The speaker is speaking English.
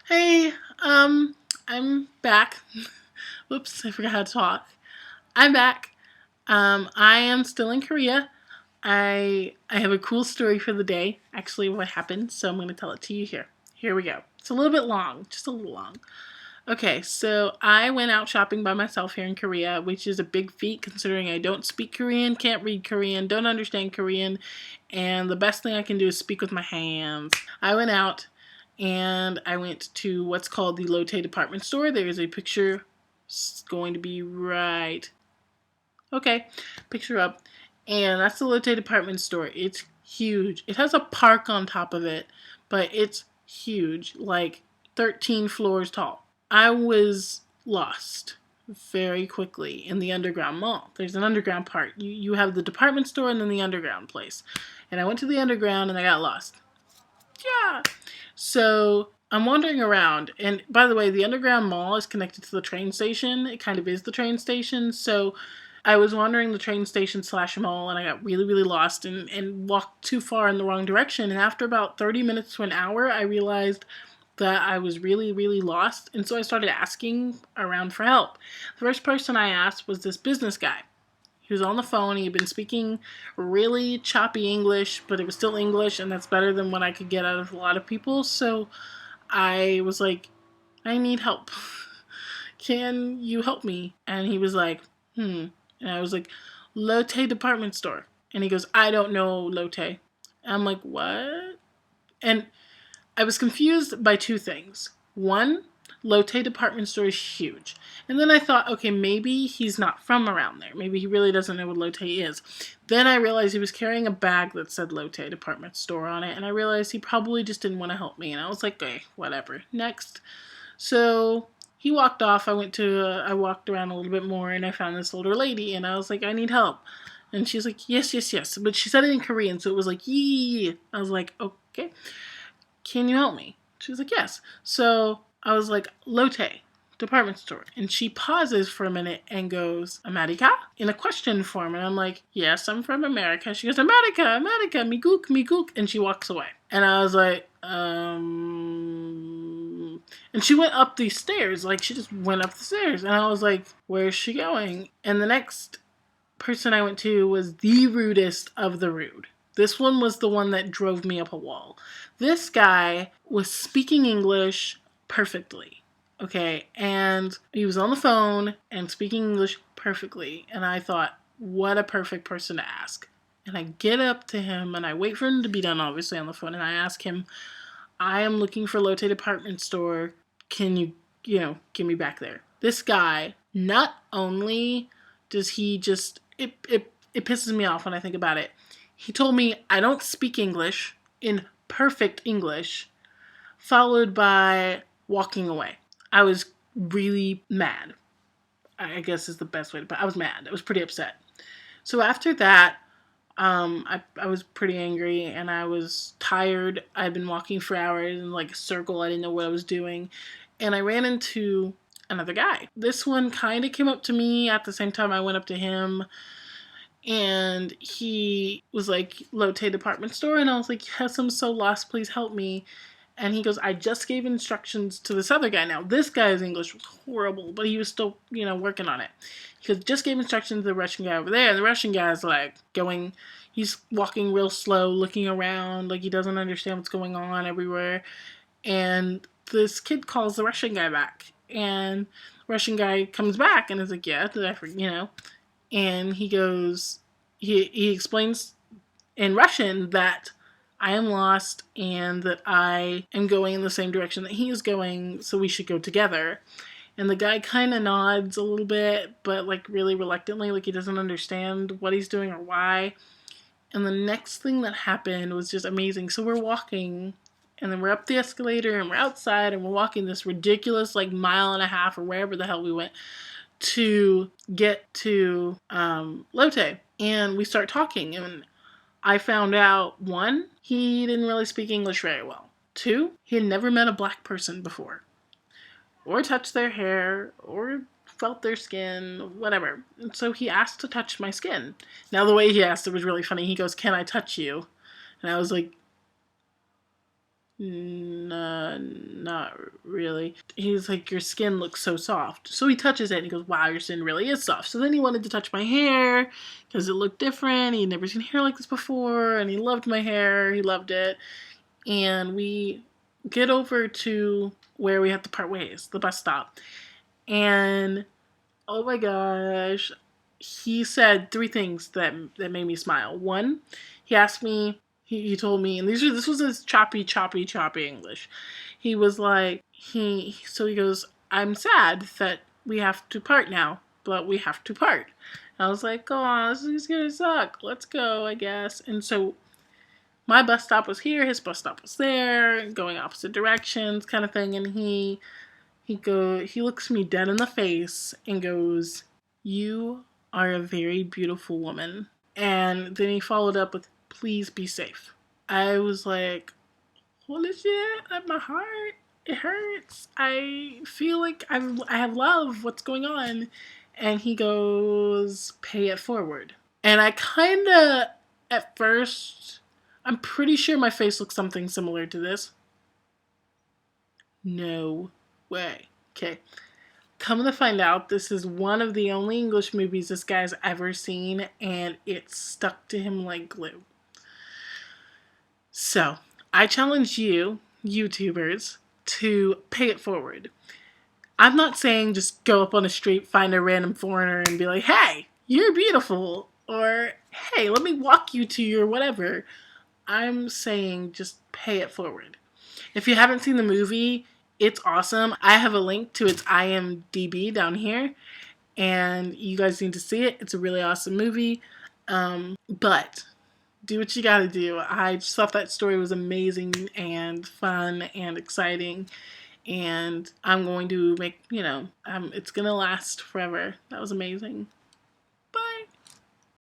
Hey, I'm back. Whoops, I forgot how to talk. I'm back. I am still in Korea. I have a cool story for the day. Actually, what happened? So I'm going to tell it to you here. Here we go. It's a little bit long, just a little long. Okay, so I went out shopping by myself here in Korea, which is a big feat considering I don't speak Korean, can't read Korean, don't understand Korean, and the best thing I can do is speak with my hands. I went out and I went to what's called the Lotte department store. There is a picture. It's going to be right. Okay, picture up. And that's the Lotte department store. It's huge. It has a park on top of it, but it's huge, like 13 floors tall. I was lost very quickly in the underground mall. There's an underground part. You have the department store and then the underground place. And I went to the underground and I got lost. Yeah. So I'm wandering around, and by the way, the underground mall is connected to the train station. It kind of is the train station. So I was wandering the train station slash mall, and I got really, really lost and walked too far in the wrong direction. And after about 30 minutes to an hour, I realized that I was really, really lost. And so I started asking around for help. The first person I asked was this business guy. He was on the phone. He had been speaking really choppy English, but it was still English, and that's better than what I could get out of a lot of people. So I was like, I need help. Can you help me? And he was like, And I was like, Lotte department store. And he goes, I don't know Lotte. And I'm like, what? And I was confused by two things. One, Lotte department store is huge. And then I thought, okay, maybe he's not from around there. Maybe he really doesn't know what Lotte is. Then I realized he was carrying a bag that said Lotte department store on it. And I realized he probably just didn't want to help me. And I was like, okay, whatever. Next. So he walked off. I walked around a little bit more and I found this older lady. And I was like, I need help. And she's like, yes, yes, yes. But she said it in Korean. So it was like, yee. I was like, okay. Can you help me? She was like, yes. So I was like, Lotte, department store. And she pauses for a minute and goes, America? In a question form. And I'm like, yes, I'm from America. She goes, America, America, migook, migook. And she walks away. And I was like, And she went up these stairs. Like, she just went up the stairs. And I was like, where's she going? And the next person I went to was the rudest of the rude. This one was the one that drove me up a wall. This guy was speaking English perfectly. Okay, and he was on the phone and speaking English perfectly. And I thought, what a perfect person to ask. And I get up to him and I wait for him to be done, obviously, on the phone. And I ask him, I am looking for Lotte department store. Can you, get me back there? This guy, not only does he just, it pisses me off when I think about it. He told me I don't speak English in perfect English, followed by walking away. I was really mad. I guess is the best way to put it. I was mad. I was pretty upset. So after that, I was pretty angry and I was tired. I'd been walking for hours in like a circle. I didn't know what I was doing. And I ran into another guy. This one kind of came up to me at the same time I went up to him. And he was like, Lotte department store. And I was like, yes, I'm so lost. Please help me. And he goes, I just gave instructions to this other guy. Now, this guy's English was horrible, but he was still, working on it. He goes, just gave instructions to the Russian guy over there. And the Russian guy's like he's walking real slow, looking around, like he doesn't understand what's going on everywhere. And this kid calls the Russian guy back. And the Russian guy comes back and is like, yeah, did I forget, And he goes, he explains in Russian that I am lost and that I am going in the same direction that he is going, so we should go together. And the guy kind of nods a little bit, but like really reluctantly, like he doesn't understand what he's doing or why. And the next thing that happened was just amazing. So we're walking, and then we're up the escalator, and we're outside, and we're walking this ridiculous like mile and a half or wherever the hell we went to get to Lotte. And we start talking, and I found out, one, he didn't really speak English very well. Two, he had never met a black person before, or touched their hair, or felt their skin, whatever. And so he asked to touch my skin. Now, the way he asked it was really funny. He goes, can I touch you? And I was like, Not really. He's like, your skin looks so soft. So he touches it and he goes, wow, your skin really is soft. So then he wanted to touch my hair because it looked different. He'd never seen hair like this before, and he loved my hair. He loved it. And we get over to where we have to part ways, the bus stop. And oh my gosh, he said three things that made me smile. One, he asked me, he told me, and this was his choppy English. He was like, he goes, I'm sad that we have to part now, but we have to part. And I was like, oh, this is gonna suck. Let's go, I guess. And so my bus stop was here, his bus stop was there, going opposite directions, kind of thing. And he looks me dead in the face and goes, you are a very beautiful woman. And then he followed up with, please be safe. I was like, holy shit, at my heart, it hurts. I feel like I have love. What's going on? And he goes, pay it forward. And I kind of, at first, I'm pretty sure my face looks something similar to this. No way. Okay. Come to find out, this is one of the only English movies this guy's ever seen, and it stuck to him like glue. So, I challenge you, YouTubers, to pay it forward. I'm not saying just go up on the street, find a random foreigner, and be like, hey, you're beautiful, or hey, let me walk you to your whatever. I'm saying just pay it forward. If you haven't seen the movie, it's awesome. I have a link to its IMDb down here, and you guys need to see it. It's a really awesome movie. But do what you gotta do. I just thought that story was amazing and fun and exciting, and I'm going to make, it's gonna last forever. That was amazing.